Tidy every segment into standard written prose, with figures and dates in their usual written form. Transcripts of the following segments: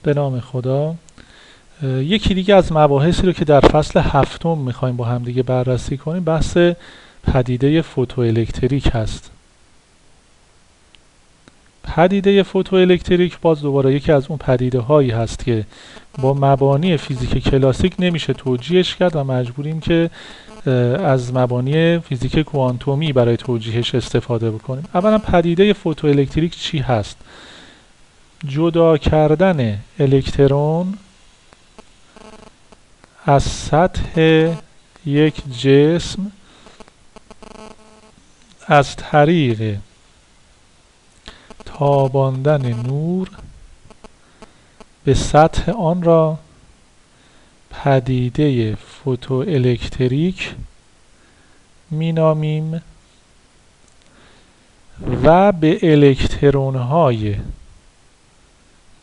به نام خدا. یکی دیگه از مباحثی رو که در فصل هفتم میخوایم با هم دیگه بررسی کنیم بحث پدیده فوتوالکتریک هست. پدیده فوتوالکتریک باز دوباره یکی از اون پدیده هایی هست که با مبانی فیزیک کلاسیک نمیشه توجیهش کرد و مجبوریم که از مبانی فیزیک کوانتومی برای توجیهش استفاده بکنیم. اولا پدیده فوتوالکتریک چی هست؟ جدا کردن الکترون از سطح یک جسم از طریق تاباندن نور به سطح آن را پدیده فوتوالکتریک مینامیم و به الکترون‌های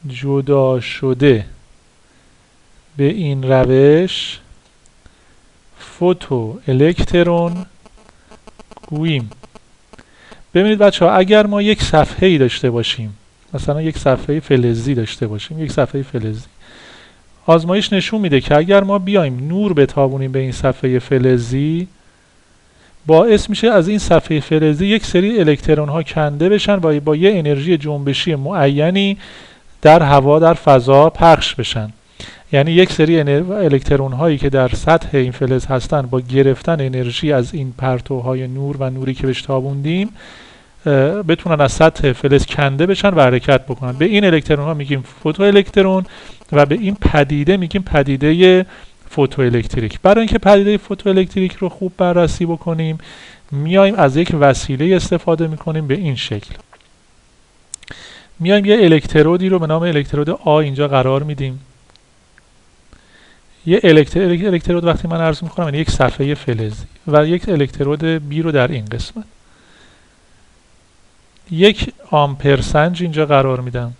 جدا شده به این روش فوتوالکترون گوییم. ببینید بچه ها، اگر ما یک صفحه‌ای داشته باشیم، مثلا یک صفحه فلزی داشته باشیم، یک صفحه فلزی، آزمایش نشون میده که اگر ما بیایم نور بتابونیم به این صفحه فلزی، باعث میشه از این صفحه فلزی یک سری الکترون ها کنده بشن و با یه انرژی جنبشی معینی در هوا، در فضا پخش بشن. یعنی یک سری الکترون هایی که در سطح این فلز هستن با گرفتن انرژی از این پرتوهای نور و نوری که بهش تابوندیم بتونن از سطح فلز کنده بشن و حرکت بکنن. به این الکترون ها میگیم فوتوالکترون و به این پدیده میگیم پدیده فوتوالکتریک. برای اینکه پدیده فوتوالکتریک رو خوب بررسی بکنیم میایم از یک وسیله استفاده میکنیم به این شکل. میایم یه الکترودی رو به نام الکترود آ اینجا قرار میدیم. یه الکترود وقتی من عرض میکنم یعنی یک صفحه فلزی و یک الکترود بی رو در این قسمت. یک آمپرسنج اینجا قرار میدم.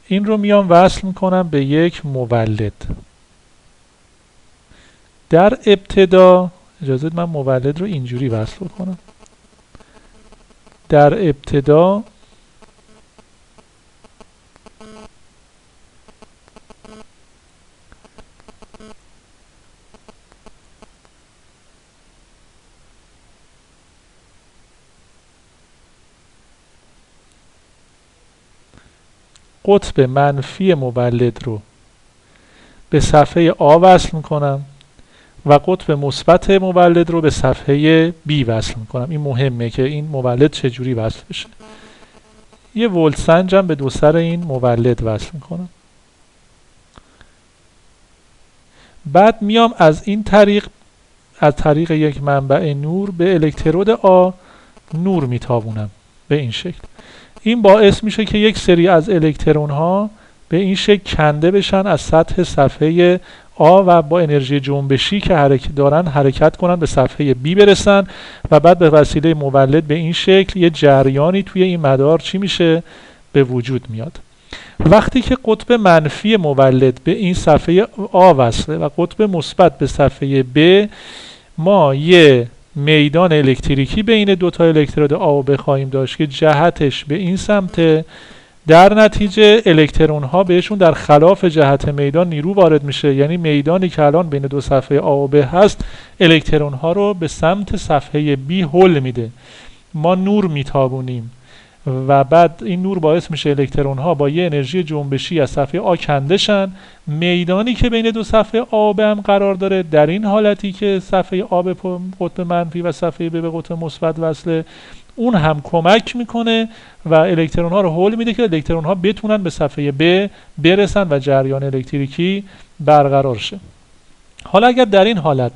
این رو میام وصل میکنم به یک مولد. در ابتدا اجازه من مولد رو اینجوری وصل بکنم. در ابتدا قطب منفی مولد رو به صفحه آ وصل میکنم و قطب مثبت مولد رو به صفحه B وصل میکنم. این مهمه که این مولد چجوری وصل بشه. یه ولت سنجم به دو سر این مولد وصل میکنم. بعد میام از این طریق، از طریق یک منبع نور به الکترود آ نور میتابونم به این شکل. این باعث میشه که یک سری از الکترون ها به این شکل کنده بشن از سطح صفحه آ و با انرژی جنبشی که دارن حرکت کنن به صفحه B برسن و بعد به وسیله مولد به این شکل یه جریانی توی این مدار چی میشه؟ به وجود میاد. وقتی که قطب منفی مولد به این صفحه آ وصله و قطب مثبت به صفحه B، ما یه میدان الکتریکی بین دو تا الکترود آ بخوایم داشت که جهتش به این سمت، در نتیجه الکترون ها بهشون در خلاف جهت میدان نیرو وارد میشه. یعنی میدانی که الان بین دو صفحه آ و ب هست الکترون ها رو به سمت صفحه B هل میده. ما نور میتابونیم و بعد این نور باعث میشه الکترون ها با یه انرژی جنبشی از صفحه آ کنده شن. میدانی که بین دو صفحه آ و ب هم قرار داره، در این حالتی که صفحه آ به قطب منفی و صفحه ب به قطب مثبت وصله، اون هم کمک میکنه و الکترون ها رو هول میده که الکترون ها بتونن به صفحه ب برسن و جریان الکتریکی برقرار شه. حالا اگر در این حالت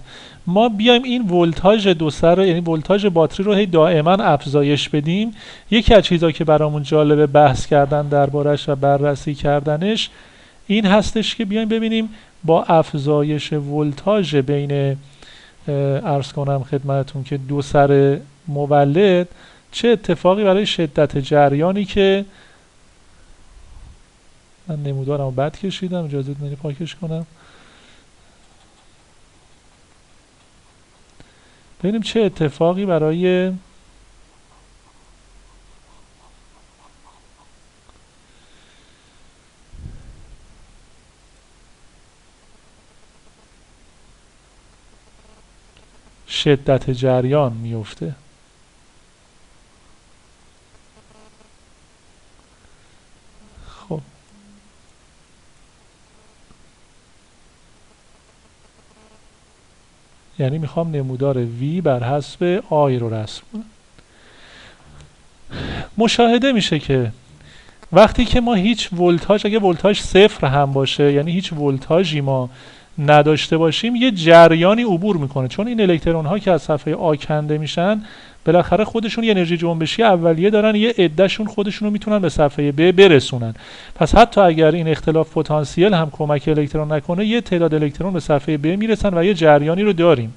ما بیایم این ولتاژ دو سر، یعنی ولتاژ باتری رو هی دائما افزایش بدیم، یکی از چیزایی که برامون جالبه بحث کردن دربارش و بررسی کردنش این هستش که بیایم ببینیم با افزایش ولتاژ بین عرض کنم خدمتتون که دو سر مولد چه اتفاقی برای شدت جریانی که من نمودارم رو بد کشیدم، اجازه بدید پاکش کنم. ببینیم چه اتفاقی برای شدت جریان میفته. خب یعنی میخوام نمودار V بر حسب I رو رسم کنم. مشاهده میشه که وقتی که ما هیچ ولتاژ، اگه ولتاژ صفر هم باشه، یعنی هیچ ولتاژی ما نداشته باشیم، یه جریانی عبور میکنه، چون این الکترون ها که از صفحه آ کنده میشن بالاخره خودشون یه انرژی جنبشی اولیه دارن، یه عدهشون خودشون رو میتونن به صفحه ب برسونن. پس حتی اگر این اختلاف پتانسیل هم کمک الکترون نکنه، یه تعداد الکترون به صفحه ب میرسن و یه جریانی رو داریم.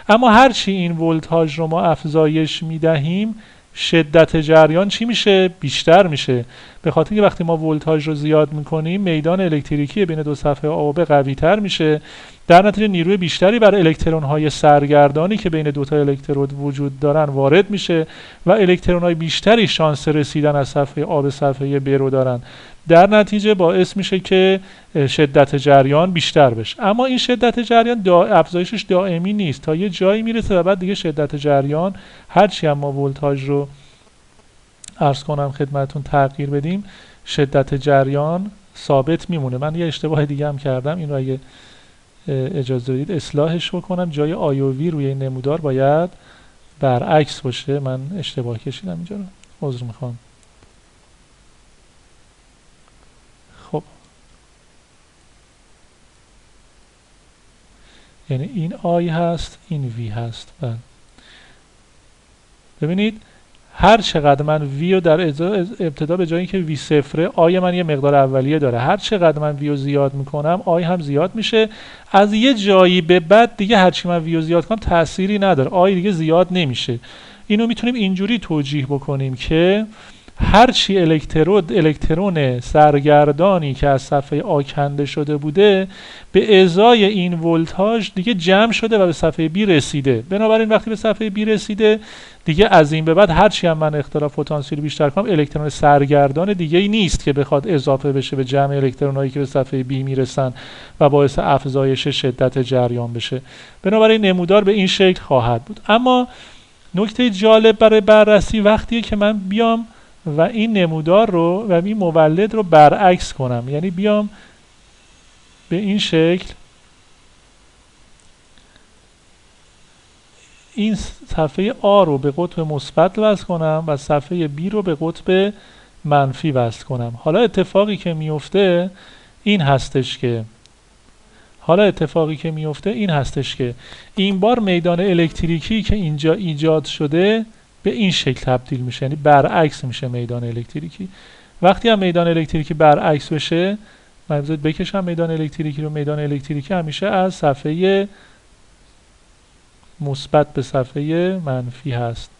اما هرچی این ولتاژ رو ما افزایش میدهیم، شدت جریان چی میشه؟ بیشتر میشه. به خاطر اینکه وقتی ما ولتاژ رو زیاد میکنیم، میدان الکتریکی بین دو صفحه آ و ب قوی تر میشه، در نتیجه نیروی بیشتری بر الکترون های سرگردانی که بین دو تا الکترود وجود دارن وارد میشه و الکترون های بیشتری شانس رسیدن از صفحه آ به صفحه ب رو دارن. در نتیجه باعث میشه که شدت جریان بیشتر بشه. اما این شدت جریان افزایشش دائمی نیست، تا یه جایی میرسه و بعد دیگه شدت جریان هرچی هم ما ولتاژ رو عرض کنم خدمتون تغییر بدیم، شدت جریان ثابت میمونه. من یه اشتباه دیگه هم کردم، این رو اگه اجازه بدید اصلاحش بکنم. جای آی و وی روی این نمودار باید برعکس باشه، من اشتباه کشیدم اینجا رو، عذر میخوام. خب یعنی این آی هست، این وی هست. بله ببینید هر چقدر من وی رو در ابتدا به جایی که وی صفره، آی من یه مقدار اولیه داره، هر چقدر من وی رو زیاد میکنم آی هم زیاد میشه. از یه جایی به بعد دیگه هرچی من وی رو زیاد کنم تأثیری نداره، آی دیگه زیاد نمیشه. اینو میتونیم اینجوری توجیه بکنیم که هرچی الکترون سرگردانی که از صفحه آ کنده شده بوده به ازای این ولتاژ دیگه جمع شده و به صفحه بی رسیده. بنابراین وقتی به صفحه بی رسیده دیگه از این به بعد هرچی هم من اختلاف پتانسیل بیشتر کنم، الکترون سرگردان دیگه ای نیست که بخواد اضافه بشه به جمع الکترونایی که به صفحه بی میرسن و باعث افزایش شدت جریان بشه. بنابراین نمودار به این شکل خواهد بود. اما نکته جالب برای بررسی وقتیه که من بیام و این نمودار رو و این مولد رو برعکس کنم، یعنی بیام به این شکل این صفحه آ رو به قطب مثبت وصل کنم و صفحه بی رو به قطب منفی وصل کنم. حالا اتفاقی که میفته این هستش که این بار میدان الکتریکی که اینجا ایجاد شده به این شکل تبدیل میشه، یعنی برعکس میشه میدان الکتریکی. وقتی هم میدان الکتریکی برعکس بشه، من بذارید بکشم میدان الکتریکی رو، میدان الکتریکی همیشه از صفحه مثبت به صفحه منفی هست.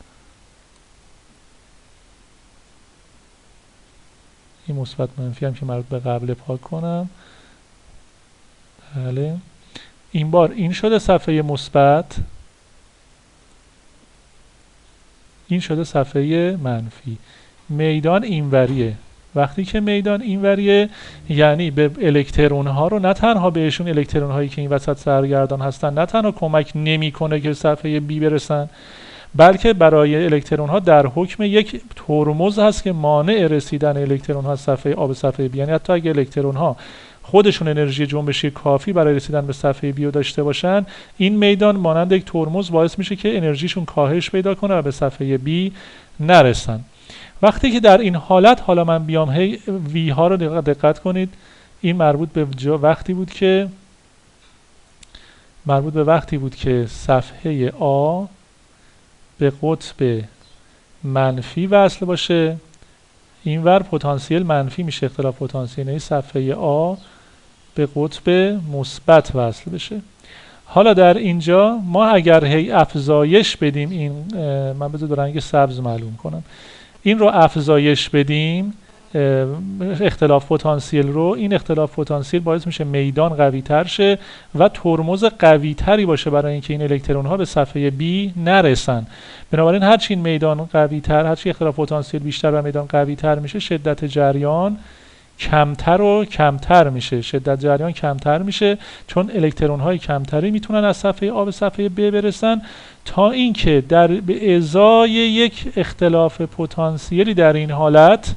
این مثبت منفی هم که مربوط به قبل پاک کنم. بله این بار این شده صفحه مثبت، این شده صفحه منفی. میدان اینوریه. وقتی که میدان اینوریه یعنی به الکترون ها رو نه تنها بهشون، الکترون هایی که این وسط سرگردان هستن، نه تنها کمک نمیکنه که صفحه بی برسن، بلکه برای الکترون ها در حکم یک ترمز هست که مانع رسیدن الکترون ها از صفحه آ به صفحه بی. یعنی حتی اگه الکترون ها خودشون انرژی جنبشی کافی برای رسیدن به صفحه بی رو داشته باشن، این میدان مانند یک ترمز باعث میشه که انرژیشون کاهش پیدا کنه و به صفحه بی نرسن. وقتی که در این حالت، حالا من بیام هی وی ها رو دقت کنید، این مربوط به وقتی بود که صفحه آ به قطب منفی وصل باشه، اینور پتانسیل منفی میشه، اختلاف پتانسیل، یعنی صفحه آ به قطب مثبت وصل بشه. حالا در اینجا ما اگر هی افزایش بدیم، این من بذار رنگ سبز معلوم کنم، این رو افزایش بدیم اختلاف پتانسیل رو، این اختلاف پتانسیل باعث میشه میدان قوی تر شه و ترمز قوی تری باشه برای اینکه این الکترون ها به صفحه بی نرسن. بنابراین هرچی این میدان قوی تر، هرچی اختلاف پتانسیل بیشتر و میدان قوی تر میشه، شدت جریان کمتر و کمتر میشه، شدت جریان کمتر میشه، چون الکترون های کمتری میتونن از صفحه A به صفحه B برسن، تا اینکه به ازای یک اختلاف پتانسیلی در این حالت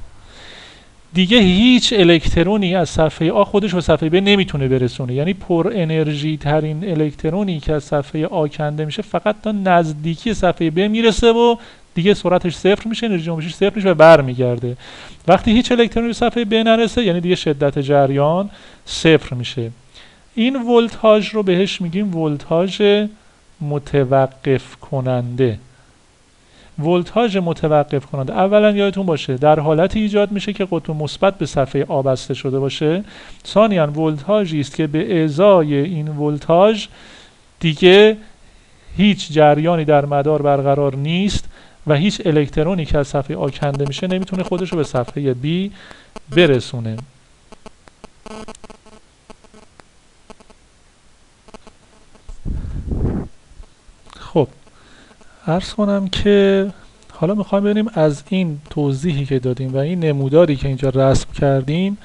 دیگه هیچ الکترونی از صفحه A خودش به صفحه B نمیتونه برسونه. یعنی پر انرژی ترین الکترونی که از صفحه A کنده میشه فقط تا نزدیکی صفحه B میرسه و دیگه سرعتش صفر میشه، انرژی جنبشش صفر میشه و برمیگرده. وقتی هیچ الکترونی به صفحه B نرسه یعنی دیگه شدت جریان صفر میشه. این ولتاژ رو بهش میگیم ولتاژ متوقف کننده. ولتاژ متوقف کننده اولا یادتون باشه در حالتی ایجاد میشه که قطب مثبت به صفحه A بسته شده باشه. ثانیاً ولتاژی است که به ازای این ولتاژ دیگه هیچ جریانی در مدار برقرار نیست و هیچ الکترونی که از صفحه A کنده میشه نمیتونه خودش رو به صفحه B برسونه. خب عرض کنم که حالا میخوایم ببینیم از این توضیحی که دادیم و این نموداری که اینجا رسم کردیم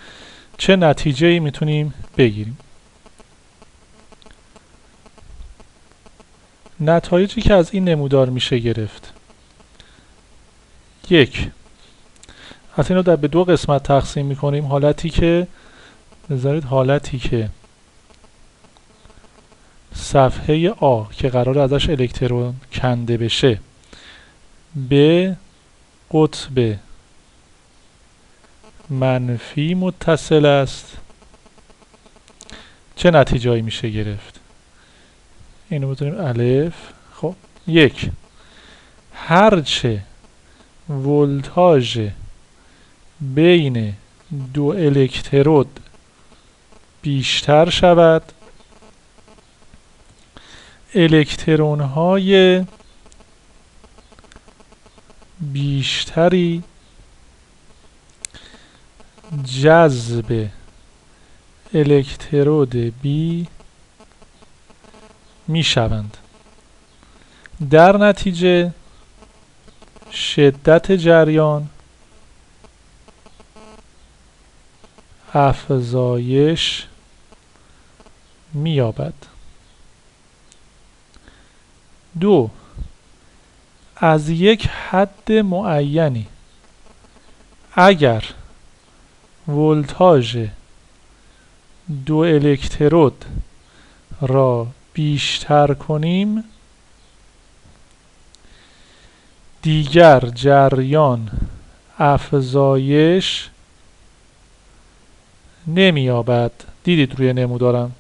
چه نتیجه‌ای میتونیم بگیریم. نتایجی که از این نمودار میشه گرفت: یک، از این رو به دو قسمت تقسیم میکنیم. حالتی که بذارید حالتی که صفحه A که قرار ازش الکترون کنده بشه به قطب منفی متصل است چه نتیجه‌ای میشه گرفت؟ اینو بذاریم الف. خب یک، هرچه ولتاژ بین دو الکترود بیشتر شود الکترون های بیشتری جذب الکترود B می شوند. در نتیجه شدت جریان افزایش می یابد. دو، از یک حد معینی اگر ولتاژ دو الکترود را بیشتر کنیم دیگر جریان افزایش نمی‌یابد. دیدید روی نمودارم،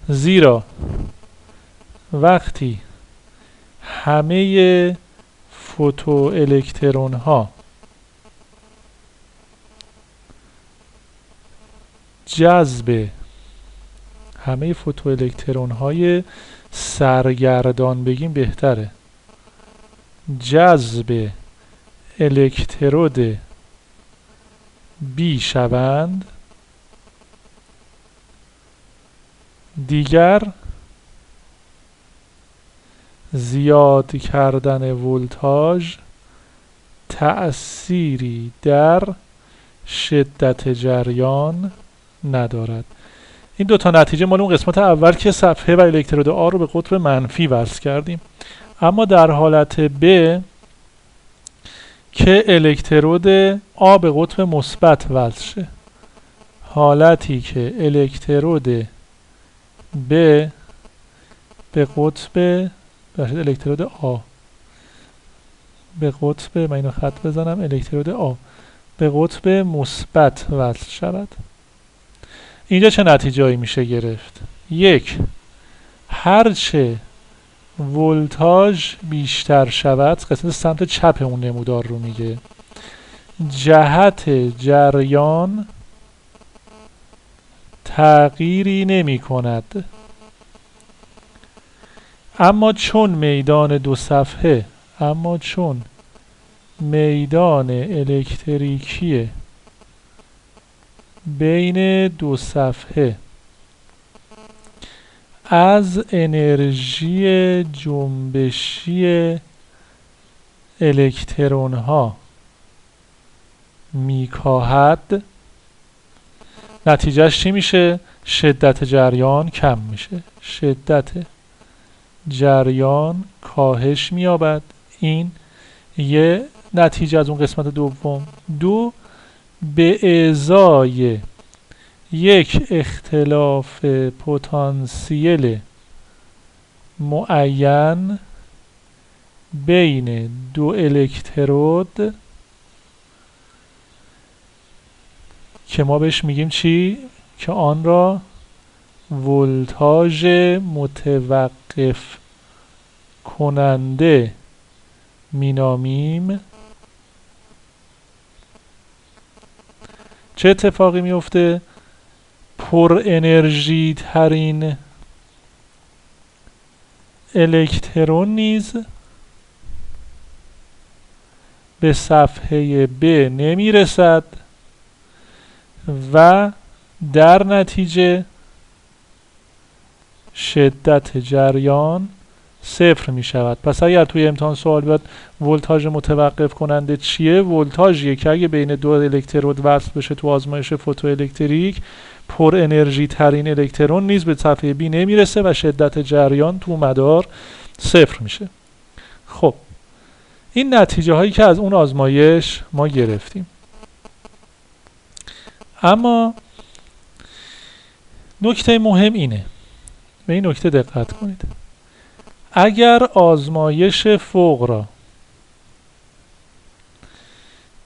زیرا وقتی همه فوتو الکترون ها جذب همه فوتو الکترون های سرگردان بگیم بهتره، جذب الکترود B شوند دیگر زیاد کردن ولتاژ تأثیری در شدت جریان ندارد. این دو تا نتیجه مال اون قسمت اول که صفحه و الکترود A رو به قطب منفی وصل کردیم. اما در حالت B که الکترود A به قطب مثبت وصل شه، حالتی که الکترود B به قطب الکترود A به قطب، من اینو خط بزنم، الکترود A به قطب مثبت وصل شود، اینجا چه نتیجه‌ای میشه گرفت؟ یک، هرچه ولتاژ بیشتر شود، قسمت سمت چپ اون نمودار رو میگه، جهت جریان تغییری نمی کند. اما چون میدان الکتریکی بین دو صفحه از انرژی جنبشی الکترون ها میکاهد، نتیجهش چی میشه؟ شدت جریان کم میشه، شدت جریان کاهش مییابد. این یه نتیجه از اون قسمت دوم. دو، به ازای یک اختلاف پتانسیل معین بین دو الکترود که ما بهش میگیم چی؟ که آن را ولتاژ متوقف کننده مینامیم. چه اتفاقی میفته؟ پر انرژی ترین الکترون نیز به صفحه ب نمیرسد و در نتیجه شدت جریان صفر می شود. پس اگر توی امتحان سوال بیاد ولتاژ متوقف کننده چیه؟ ولتاژیه که اگه بین دو الکترود وصل بشه تو آزمایش فوتوالکتریک، پر انرژی ترین الکترون نیز به صفحه بی نمیرسه و شدت جریان تو مدار صفر میشه. خب این نتیجه هایی که از اون آزمایش ما گرفتیم. اما نکته مهم اینه، به این نکته دقت کنید. اگر آزمایش فوق را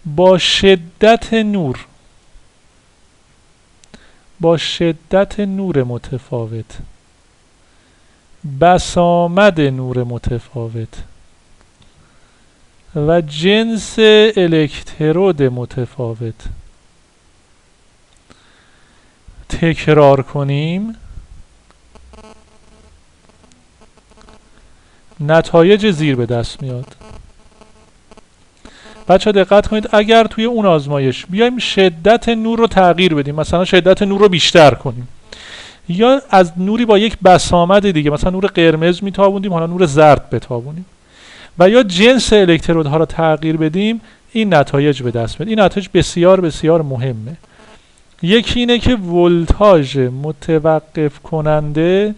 با شدت نور متفاوت، بسامد نور متفاوت و جنس الکترود متفاوت تکرار کنیم، نتایج زیر به دست میاد. بچه دقت کنید، اگر توی اون آزمایش بیایم شدت نور رو تغییر بدیم، مثلا شدت نور رو بیشتر کنیم یا از نوری با یک بسامد دیگه، مثلا نور قرمز میتابوندیم حالا نور زرد بتابونیم و یا جنس الکترودها رو تغییر بدیم، این نتایج به دست میاد. این نتایج بسیار بسیار مهمه. یکی اینه که ولتاژ متوقف کننده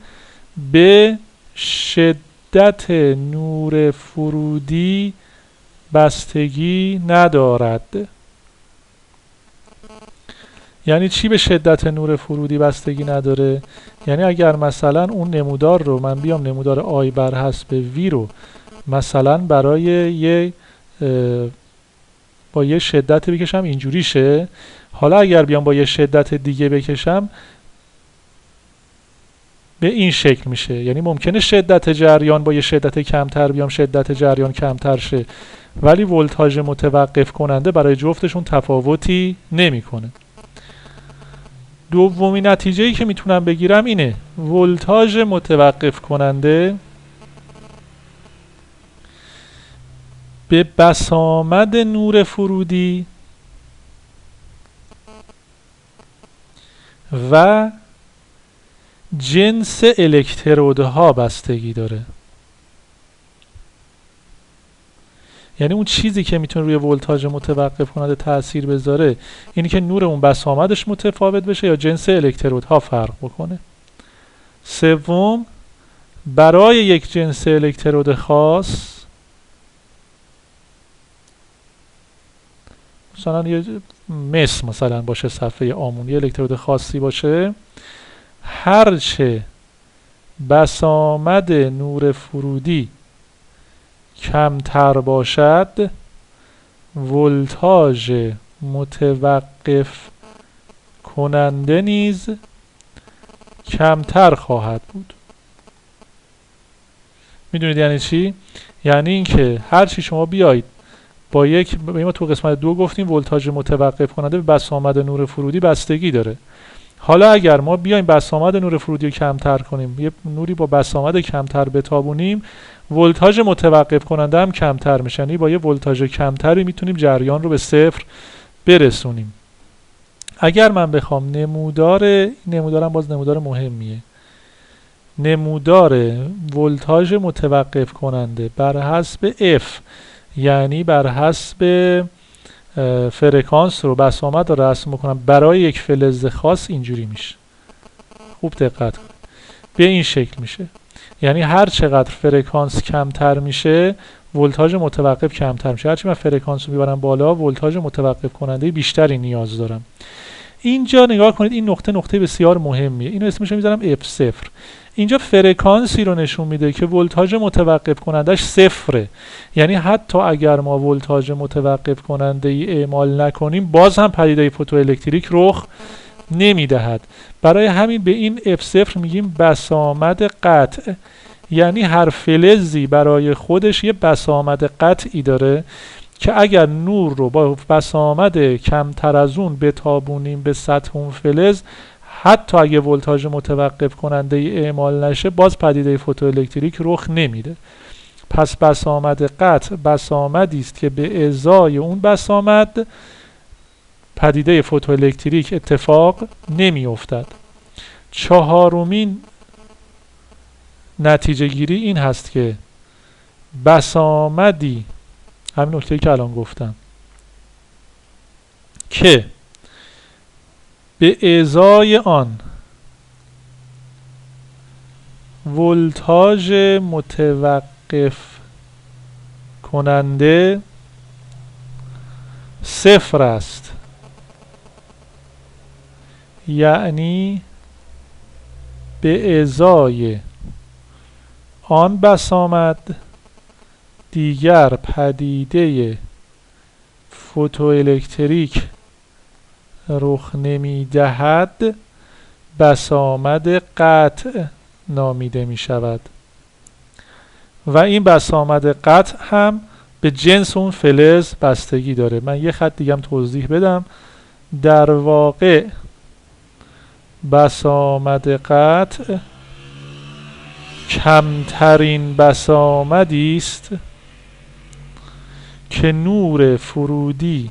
به شدت نور فرودی بستگی ندارد. یعنی چی به شدت نور فرودی بستگی نداره؟ یعنی اگر مثلا اون نمودار رو من بیام نمودار آی بر حسب وی رو مثلا برای با یه شدت بکشم اینجوری شه، حالا اگر بیام با یه شدت دیگه بکشم به این شکل میشه. یعنی ممکنه شدت جریان با یه شدت کمتر بیام شدت جریان کمتر شه، ولی ولتاژ متوقف کننده برای جفتشون تفاوتی نمیکنه. دومین نتیجه‌ای که میتونم بگیرم اینه: ولتاژ متوقف کننده به بسامد نور فرودی و جنس الکترودها بستگی داره. یعنی اون چیزی که میتونه روی ولتاژ متوقف کننده تأثیر بذاره اینی که نور اون بسامدش متفاوت بشه یا جنس الکترودها فرق بکنه. سوم، برای یک جنس الکترود خاص، مثلا یه مس مثلا باشه صفحه آمون، یه الکترود خاصی باشه، هرچه بسامد نور فرودی کمتر باشد ولتاژ متوقف کننده نیز کمتر خواهد بود. میدونید یعنی چی؟ یعنی اینکه هر چی شما بیایید با ما تو قسمت 2 گفتیم ولتاژ متوقف کننده به بسامد نور فرودی بستگی داره. حالا اگر ما بیایم بسامد نور فرودی رو کمتر کنیم، یه نوری با بسامد کمتر بتابونیم، ولتاژ متوقف کننده هم کمتر میشه. یعنی با یه ولتاژ کمتری میتونیم جریان رو به صفر برسونیم. اگر من بخوام نمودارم باز نمودار مهمیه، نمودار ولتاژ متوقف کننده بر حسب F، یعنی بر حسب فرکانس رو بسامد رو رسم بکنم برای یک فلز خاص، اینجوری میشه. خوب دقت کنید، به این شکل میشه. یعنی هر چقدر فرکانس کمتر میشه ولتاژ متوقف کمتر میشه. هرچی من فرکانس رو میبرم بالا ولتاژ متوقف کننده بیشتری نیاز دارم. اینجا نگاه کنید، این نقطه بسیار مهمیه. اینو اسمش رو میذارم F0. اینجا فرکانسی رو نشون میده که ولتاژ متوقف کنندش صفره. یعنی حتی اگر ما ولتاژ متوقف کننده ای اعمال نکنیم باز هم پدیده فوتوالکتریک رخ نمیدهد. برای همین به این F0 میگیم بسامد قطع. یعنی هر فلزی برای خودش یه بسامد قطعی داره که اگر نور رو با بسامد کمتر از اون بتابونیم به سطح اون فلز، حتی اگه ولتاژ متوقف کننده ای اعمال نشه باز پدیده فوتوالکتریک رخ نمیده. پس بسامد قطع بسامدی است که به ازای اون بسامد پدیده فوتوالکتریک اتفاق نمی افتد. چهارمین نتیجه گیری این هست که بسامدی، همین نکته‌ای که الان گفتم، که به ازای آن ولتاژ متوقف کننده صفر است، یعنی به ازای آن بسامد دیگر پدیده فوتوالکتریک رخ نمی دهد، بسامد قطع نامیده می شود. و این بسامد قطع هم به جنس اون فلز بستگی داره. من یه خط دیگه هم توضیح بدم. در واقع بسامد قطع کمترین بسامدی است که نور فرودی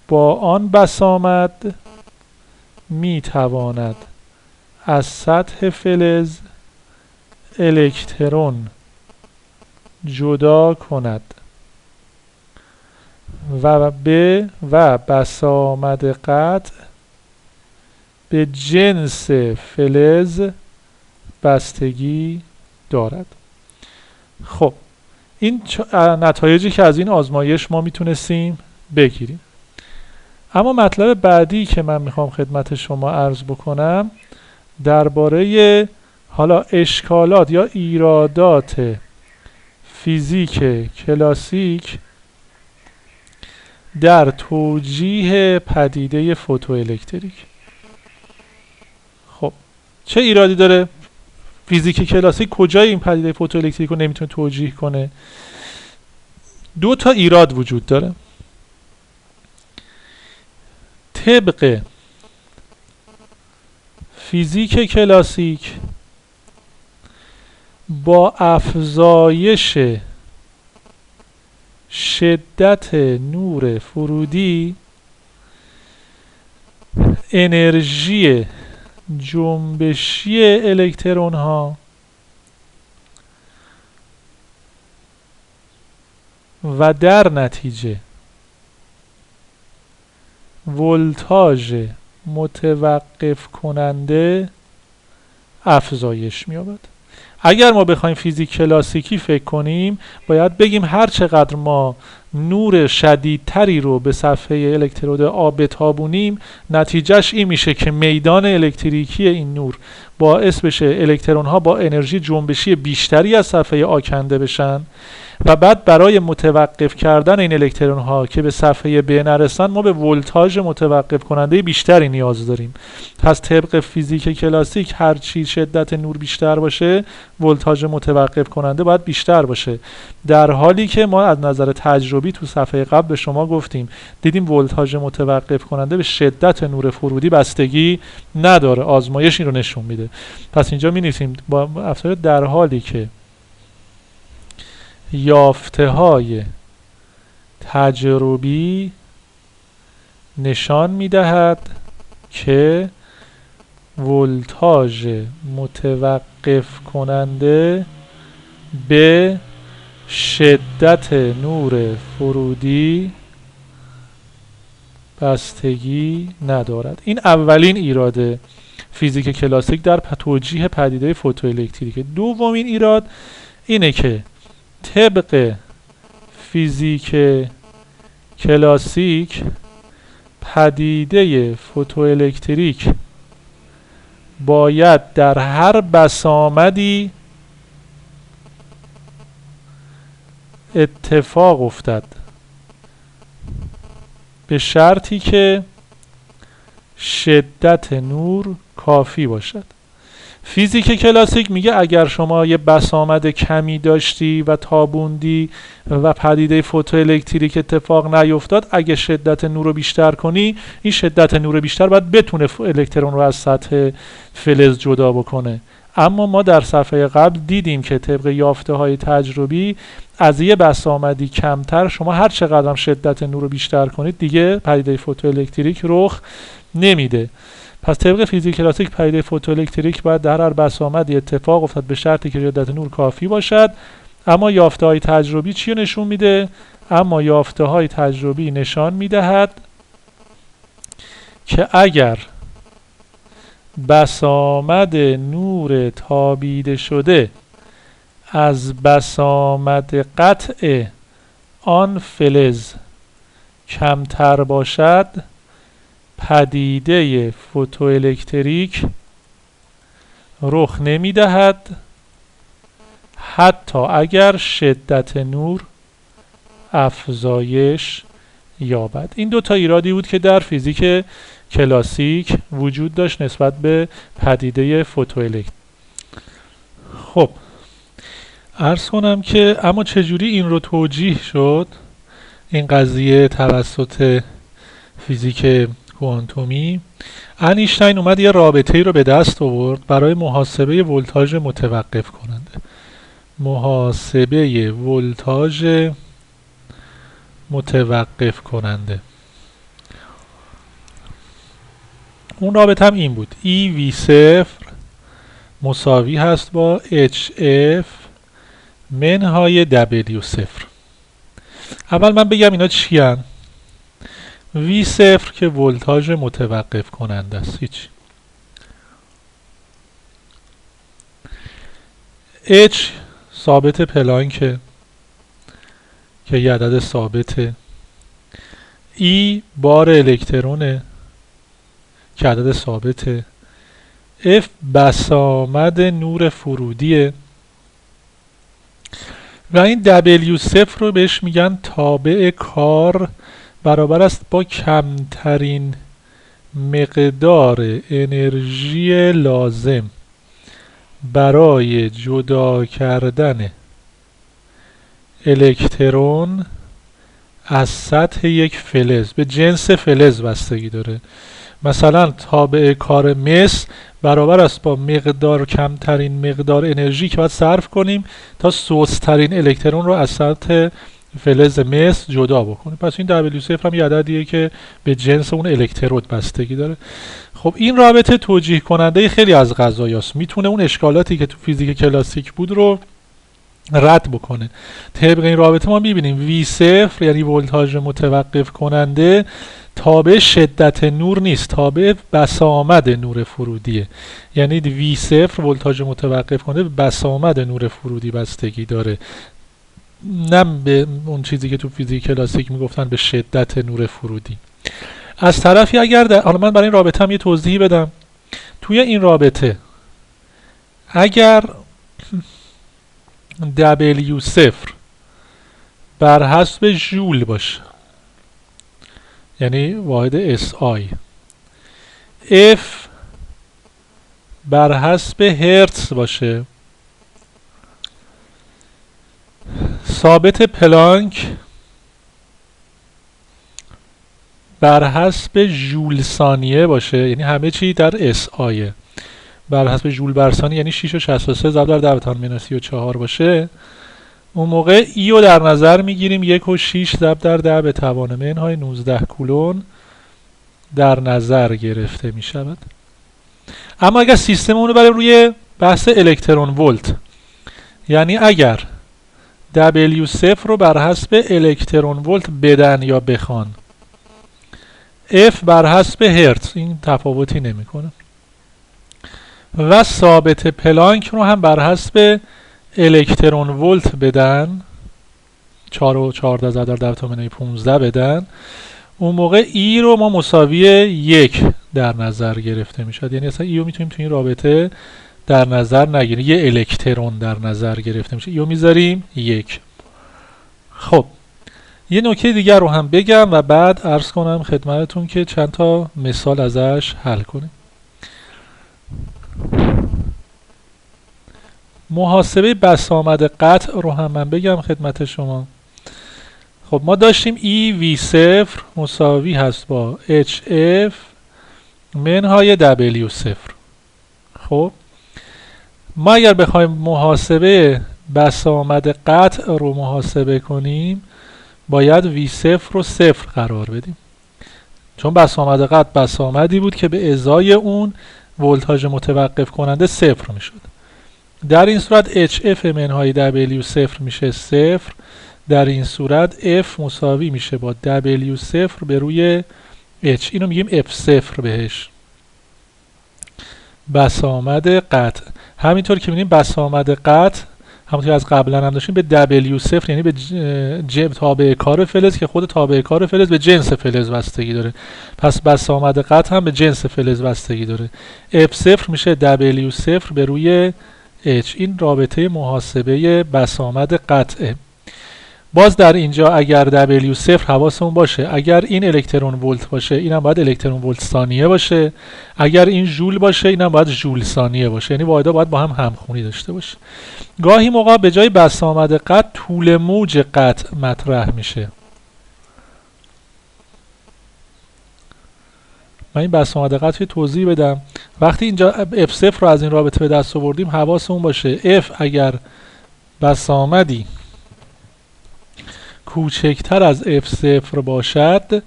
با آن بسامد می تواند از سطح فلز الکترون جدا کند و بسامد قطع به جنس فلز بستگی دارد. خب این نتایجی که از این آزمایش ما میتونستیم بگیریم. اما مطلب بعدی که من میخوام خدمت شما عرض بکنم درباره حالا اشکالات یا ایرادات فیزیک کلاسیک در توجیه پدیده فوتوالکتریک. خب چه ایرادی داره؟ فیزیک کلاسیک کجای این پدیده فوتوالکتریک رو نمیتونه توجیه کنه؟ دو تا ایراد وجود داره. طبق فیزیک کلاسیک با افزایش شدت نور فرودی انرژی جنبشی الکترون ها و در نتیجه ولتاژ متوقف کننده افزایش می‌یابد. اگر ما بخوایم فیزیک کلاسیکی فکر کنیم باید بگیم هر چقدر ما نور شدیدتری رو به صفحه الکترود آ بتابونیم نتیجهش این میشه که میدان الکتریکی این نور باعث بشه الکترون ها با انرژی جنبشی بیشتری از صفحه آ کنده بشن و بعد برای متوقف کردن این الکترون ها که به صفحه ب نرسن ما به ولتاژ متوقف کننده بیشتری نیاز داریم. پس طبق فیزیک کلاسیک هر چی شدت نور بیشتر باشه ولتاژ متوقف کننده باید بیشتر باشه، در حالی که ما از نظر تجربی تو صفحه قبل به شما گفتیم دیدیم ولتاژ متوقف کننده به شدت نور فرودی بستگی نداره. آزمایش این رو نشون میده. پس اینجا می‌نویسیم با افزایش در حالی که یافته‌های تجربی نشان می‌دهد که ولتاژ متوقف کننده به شدت نور فرودی بستگی ندارد. این اولین ایراد فیزیک کلاسیک در توجیه پدیده فوتوالکتریک. دومین ایراد اینه که طبق فیزیک کلاسیک پدیده فوتوالکتریک باید در هر بسامدی اتفاق افتد به شرطی که شدت نور کافی باشد. فیزیک کلاسیک میگه اگر شما یه بسامد کمی داشتی و تابوندی و پدیده فوتوالکتریک اتفاق نیفتاد، اگه شدت نور رو بیشتر کنی، این شدت نور بیشتر باید بتونه الکترون رو از سطح فلز جدا بکنه. اما ما در صفحه قبل دیدیم که طبق یافته های تجربی از یه بسامدی کمتر شما هر چقدر شدت نور رو بیشتر کنید دیگه پدیده فوتوالکتریک رخ نمیده. پس طبق فیزیک کلاسیک پدیده فوتوالکتریک باید در هر بسامدی اتفاق افتاد به شرطی که شدت نور کافی باشد. اما یافته های تجربی چی نشون میده؟ اما یافته های تجربی نشان میدهد که اگر بسامد نور تابیده شده از بسامد قطع آن فلز کمتر باشد، پدیده فوتوالکتریک رخ نمی دهد حتی اگر شدت نور افزایش یابد. این دو تا ایرادی بود که در فیزیک کلاسیک وجود داشت نسبت به پدیده فوتوالکتریک. خب عرض کنم که اما چجوری این رو توجیه شد این قضیه توسط فیزیک کوانتومی؟ انیشتین اومد یه رابطه‌ای رو به دست آورد برای محاسبه ولتاژ متوقف کننده. محاسبه ولتاژ متوقف کننده. اون رابطه هم این بود: EV0 مساوی هست با HF منهای W0. اول من بگم اینا چی هن؟ V0 که ولتاژ متوقف کننده است، هیچ. H ثابت پلانک که یه عدد ثابته. E بار الکترونه که عدد ثابته. F بسامد نور فرودیه و این W0 رو بهش میگن تابع کار برابر است با کمترین مقدار انرژی لازم برای جدا کردن الکترون از سطح یک فلز. به جنس فلز بستگی داره. مثلا تابع کار مس برابر است با کمترین مقدار انرژی که باید صرف کنیم تا سست‌ترین الکترون رو از سطح فلز مس جدا بکنیم. پس این W0 هم یه عددیه که به جنس اون الکترود بستگی داره. خب این رابطه توجیه کننده خیلی از قضایاست. میتونه اون اشکالاتی که تو فیزیک کلاسیک بود رو رد بکنه. طبق این رابطه ما میبینیم V0 یعنی ولتاژ متوقف کننده تابع شدت نور نیست، تابع بسامد نور فرودیه. یعنی V0 ولتاژ متوقف کننده به بسامد نور فرودی بستگی داره، نه به اون چیزی که تو فیزیک کلاسیک میگفتن به شدت نور فرودی. از طرفی اگر حالا من برای این رابطه هم یه توضیحی بدم. توی این رابطه اگر W0 بر حسب ژول باشه، یعنی واحد SI، F بر حسب هرتز باشه، ثابت پلانک بر حسب ژول ثانیه باشه، یعنی همه چی در SI بر حسب ژول بر ثانیه یعنی 6.63 ضرب در 10 به توان -34 باشه، اون موقع ای رو در نظر میگیریم 1.6 ضرب در 10 به توان منهای 19 کولون در نظر گرفته می شود. اما اگر سیستم اونو برای روی بحث الکترون ولت، یعنی اگر W0 رو بر حسب الکترون ولت بدن یا بخوان. F بر حسب هرتز، این تفاوتی نمیکنه. و ثابت پلانک رو هم بر حسب الکترون ولت بدن، 4 و 14 ضرب در 10⁻15 بدن، اون موقع ای رو ما مساوی 1 در نظر گرفته میشد. یعنی اصلا ای رو میتونیم تو این رابطه در نظر نگیریم، یه الکترون در نظر گرفته میشه، ای رو میذاریم 1. خب یه نکته دیگر رو هم بگم و بعد عرض کنم خدمتتون که چند تا مثال ازش حل کنیم. محاسبه بسامد قطع رو هم من بگم خدمت شما. خب ما داشتیم EV0 مساوی هست با HF منهای W0. خب ما اگر بخوایم محاسبه بسامد قطع رو محاسبه کنیم باید V0 رو 0 قرار بدیم، چون بسامد قطع بسامدی بود که به ازای اون ولتاژ متوقف کننده 0 میشد. در این صورت HF منهای W0 میشه 0. در این صورت F مساوی میشه با W0 به روی H. اینو میگیم F0 بهش، بسامد قطع. همینطور که می‌بینیم بسامد قطع همونطور از قبلا هم داشتیم به W0 یعنی به تابع کار فلز که خود تابع کار فلز به جنس فلز بستگی داره، پس بسامد قطع هم به جنس فلز بستگی داره. F0 میشه W0 به روی H. این رابطه محاسبه بسامد قطعه. باز در اینجا اگر W0 حواسمون باشه، اگر این الکترون ولت باشه اینم باید الکترون ولت ثانیه باشه، اگر این ژول باشه اینم باید ژول ثانیه باشه، یعنی واحدها باید با هم همخونی داشته باشه. گاهی موقع به جای بسامد قطع طول موج قطع مطرح میشه. من این بسامد قطع توضیح بدم. وقتی اینجا F0 رو از این رابطه به دست آوردیم حواسمون باشه F اگر بسامدی کوچکتر از F0 باشد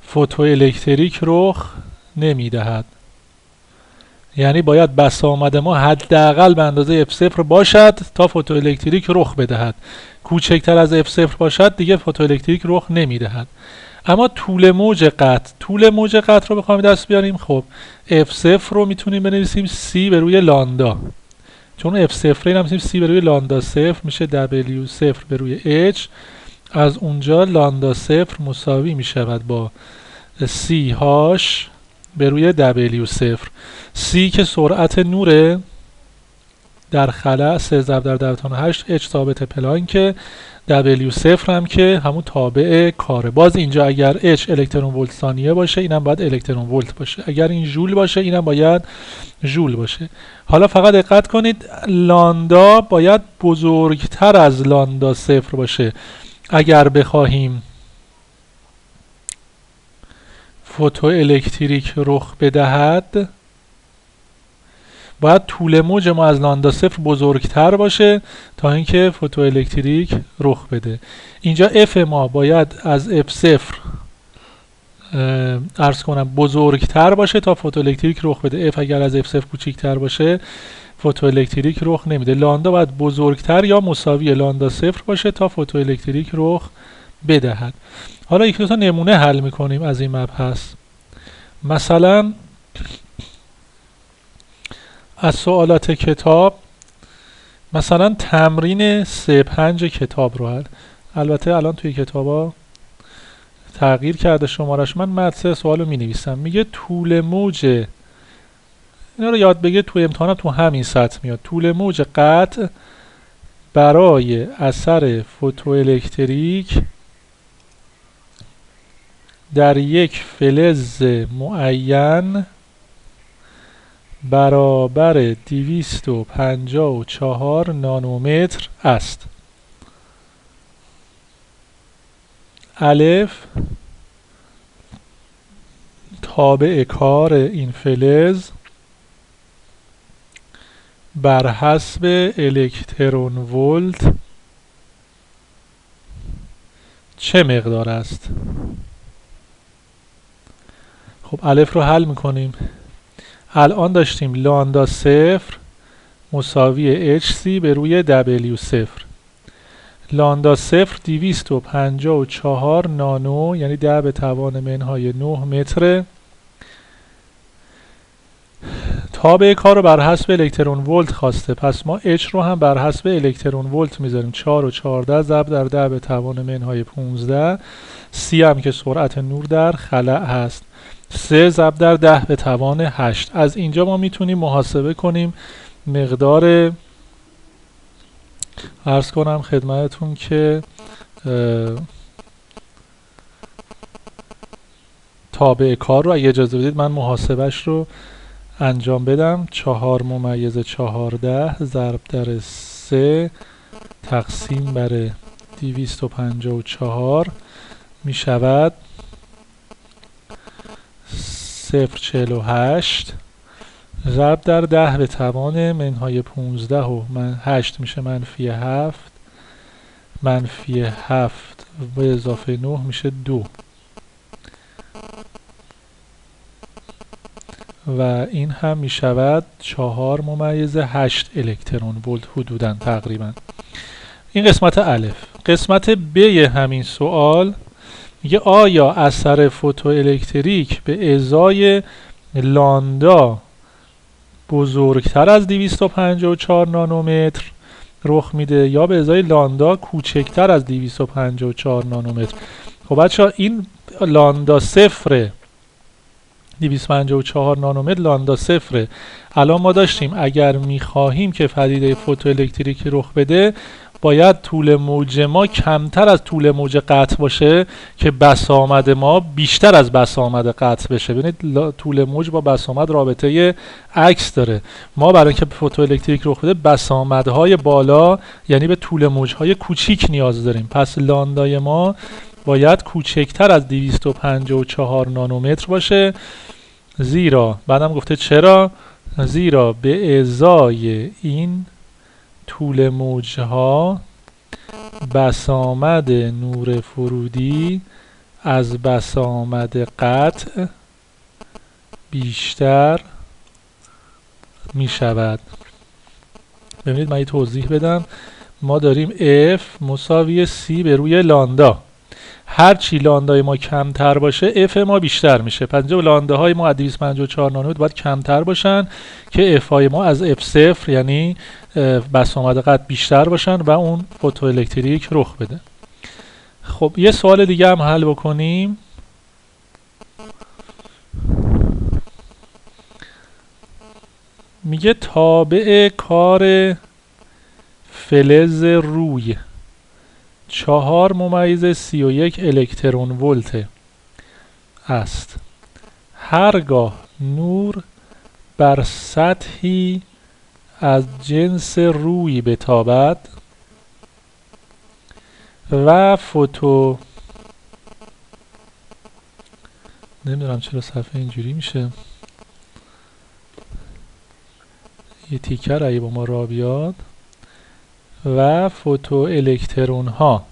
فوتوالکتریک رخ نمیدهد. یعنی باید بسامد ما حداقل به اندازه F0 باشد تا فوتوالکتریک رخ بدهد. کوچکتر از F0 باشد دیگه فوتوالکتریک رخ نمیدهد. اما طول موج قطع رو بخوایم دست بیاریم، خب F0 رو میتونیم بنویسیم C به روی لاندا، چون F0 این هم میتونیم C به روی لاندا 0 میشه W0 به روی H. از اونجا لاندا 0 مساوی می شود با C هاش به روی W0. C که سرعت نوره در خلا 3 ضرب در 10⁻8، H ثابت پلانک، W0 هم که همون تابع کاره. باز اینجا اگر H الکترون ولت ثانیه باشه اینم باید الکترون ولت باشه، اگر این ژول باشه اینم باید ژول باشه. حالا فقط دقت کنید لاندا باید بزرگتر از لاندا 0 باشه. اگر بخواهیم فوتوالکتریک رخ بدهد باید طول موج ما از لاندا 0 بزرگتر باشه تا اینکه فوتوالکتریک رخ بده. اینجا F ما باید از F0 عرض کنم بزرگتر باشه تا فوتوالکتریک رخ بده. F اگر از F0 کوچیکتر باشه فوتوالکتریک رخ نمیده. لاندا باید بزرگتر یا مساوی لاندا 0 باشه تا فوتوالکتریک رخ بدهد. حالا یک دو تا نمونه حل میکنیم از این مبحث. مثلا از سوالات کتاب، مثلا تمرین 3-5 کتاب رو حل. البته الان توی کتابا تغییر کرده شمارش. من متن سوال رو می نویسم، میگه طول موج، اینا رو یاد بگیر توی امتحانات تو همین سطح میاد، طول موج قطع برای اثر فوتوالکتریک در یک فلز معین برابر 254 نانومتر است. الف تابع کار این فلز بر حسب الکترون ولت چه مقدار است؟ خب الف رو حل میکنیم. الان داشتیم لاندا 0 مساوی HC به روی W0. لاندا صفر 254 نانو یعنی 10 به توان منهای 9 متره. تابع کار رو بر حسب الکترون ولت خواسته، پس ما H رو هم بر حسب الکترون ولت میذاریم. 4 و 14 ضرب در 10 به توان منهای 15. C هم که سرعت نور در خلأ هست. 3 ضرب در 10 به توان 8. از اینجا ما میتونیم محاسبه کنیم مقدار، عرض کنم خدمتتون که تابع کار رو اگه اجازه بدید من محاسبهش رو انجام بدم. 4/14 ضرب در 3 تقسیم بر 254 می شود 0.48 ضرب در 10 به توان منهای 15 و 8 میشه -7 -7 به اضافه 9 میشه 2 و این هم می شود 4/8 الکترون ولت حدوداً تقریبا. این قسمت الف. قسمت ب همین سوال میگه آیا اثر فوتوالکتریک به ازای لاندا بزرگتر از 254 نانومتر رخ میده یا به ازای لاندا کوچکتر از 254 نانومتر؟ خب بچه این لاندا صفره، 254 نانومتر لاندا صفره. الان ما داشتیم اگر میخواهیم که پدیده فوتوالکتریک رخ بده باید طول موج ما کمتر از طول موج قطع باشه که بسامد ما بیشتر از بسامد قطع بشه. ببینید طول موج با بسامد رابطه عکس داره. ما برای اینکه فوتوالکتریک رخ بده بسامدهای بالا یعنی به طول موجهای کوچیک نیاز داریم. پس لاندای ما باید کوچکتر از 254 نانومتر باشه، زیرا بعدم گفته چرا؟ زیرا به ازای این طول موجها بسامد نور فرودی از بسامد قطع بیشتر می شود. ببینید من یه توضیح بدم. ما داریم F مساوی C به روی لاندا. هر چی لاندای ما کمتر باشه F ما بیشتر میشه. پس اینجا لانداهای ما از 254 نانومتر باید کمتر باشن که F های ما از F0 یعنی بسامد قطع بیشتر باشن و اون فوتوالکتریک رخ بده. خب یه سوال دیگه هم حل بکنیم. میگه تابع کار فلز روی 4/31 الکترون ولت است. هرگاه نور بر سطحی از جنس روی بتابد و نمیدونم چرا صفحه اینجوری میشه، یه تیکر اگه با ما را بیاد، و فوتو الکترون ها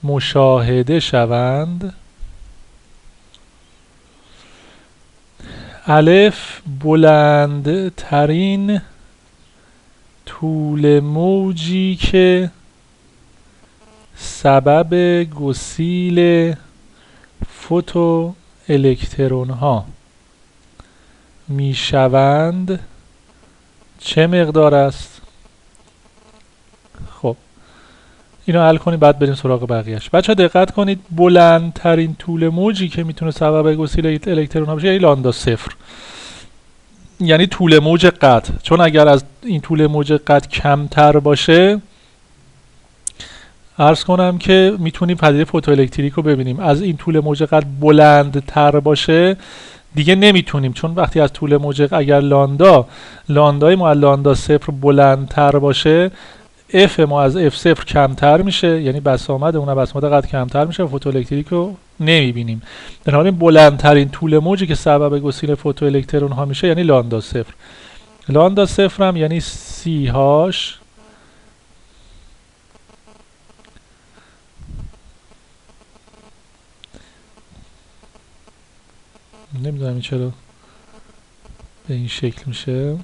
مشاهده شوند. الف بلندترین طول موجی که سبب گسیل فوتو الکترون ها می شوند چه مقدار است؟ خب اینو حل کنید بعد بریم سراغ بقیهش. بچه ها دقت کنید، بلندترین طول موجی که میتونه سبب گسیل الکترون ها بشه یعنی لاندا صفر، یعنی طول موج قطع. چون اگر از این طول موج قطع کمتر باشه عرض کنم که میتونیم پدیده فوتوالکتریک رو ببینیم. از این طول موج قطع بلندتر باشه دیگه نمیتونیم، چون وقتی از طول موج اگر لاندای ما از لاندا صفر بلندتر باشه F ما از F0 کمتر میشه، یعنی بسامد اون بسامد قطع کمتر میشه و فوتوالکتریک رو نمیبینیم. در حالی بلندترین طول موجی که سبب گسیل فوتوالکترون ها میشه یعنی لاندا صفر. لاندا صفر هم یعنی C هاش نمیدونم چرا به این شکل میشه.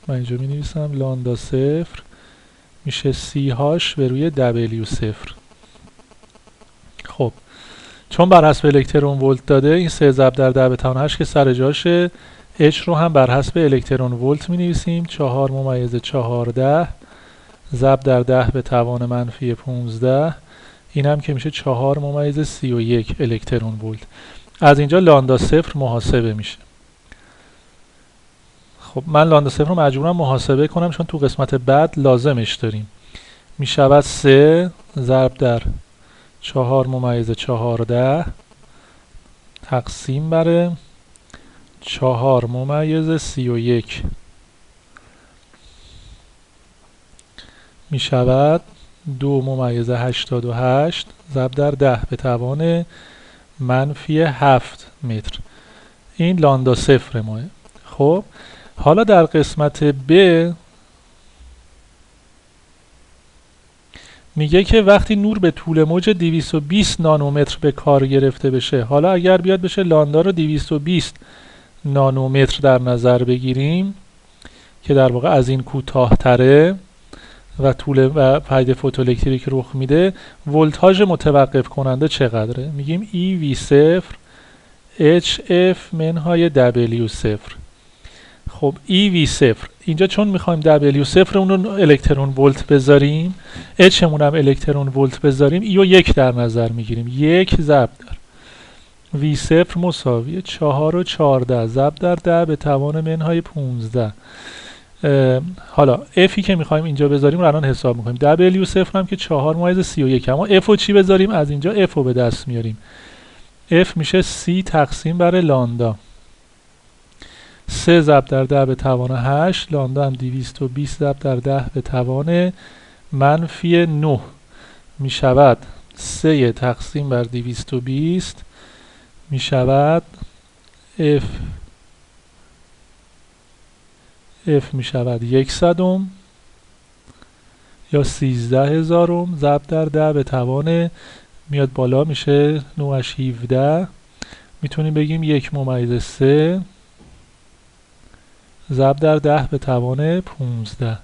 من اینجا می نویسم لاندا صفر میشه CH به روی W0. خب چون بر حسب الکترون ولت داده، این 3 ضرب در 10 به توان 8 که سر جاشه، H رو هم بر حسب الکترون ولت می نویسیم. 4 ممیز 14 ضرب در 10 به توان منفی 15، این هم که میشه 4 ممیز 31 الکترون ولت. از اینجا لامدا صفر محاسبه میشه. خب من لامدا صفر رو مجبورم محاسبه کنم چون تو قسمت بعد لازمش داریم. میشود 3 ضرب در 4 ممیز 14 تقسیم بر 4 ممیز 31 میشود 2 ممیز 88 ضرب در 10 به توان منفی 7 متر. این لامدا صفر ماه. خب حالا در قسمت ب میگه که وقتی نور به طول موج 220 نانومتر به کار گرفته بشه، حالا اگر بیاد بشه لامدا رو 220 نانومتر در نظر بگیریم که در واقع از این کوتاه‌تره و طول و پدیده فوتوالکتریک رخ میده، ولتاژ متوقف کننده چقدره؟ میگیم EV0 HF منهای W0. خب EV0 اینجا چون میخوایم W0 اون رو الکترون ولت بذاریم، H مون هم الکترون ولت بذاریم، E رو 1 در نظر میگیریم. 1 ضرب در V0 مساوی 4 و 14 ضرب در 10 به توان منهای 15. حالا F'i که میخوایم اینجا بذاریم رو الان حساب میکنیم. W0 هم که 4 ممیز 31، اما F رو چی بذاریم؟ از اینجا F رو به دست میاریم. F میشه C تقسیم بر لامدا. 3 ضرب در 10 به توان 8، لامدا هم 220 ضرب در 10 به توان منفی 9 میشود 3 تقسیم بر 220 میشود F میشود 100 یا 13,000 ضرب در 10 به توان میاد بالا میشه 9 × 17. میتونیم بگیم 1 ممیز 3 ضرب در 10 به توان 15.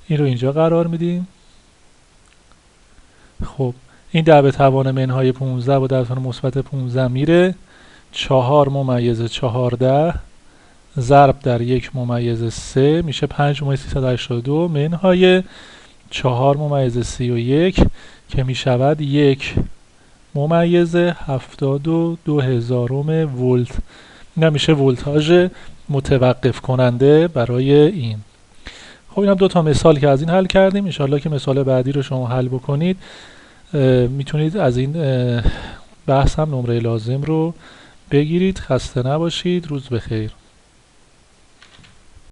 این رو اینجا قرار میدیم. خب این 10 به توان منهای 15 با 10 به توان مثبت 15 میره. 4 ممیز 14 ضرب در 1 ممیز 3 میشه 5 ممیز 382 منهای 4 ممیز 31 که میشود 1 ممیز 72,000 ولت. این میشه ولتاژ متوقف کننده برای این. خب این هم 2 تا مثال که از این حل کردیم. انشالله که مثال بعدی رو شما حل بکنید میتونید از این بحث هم نمره لازم رو بگیرید. خسته نباشید. روز بخیر.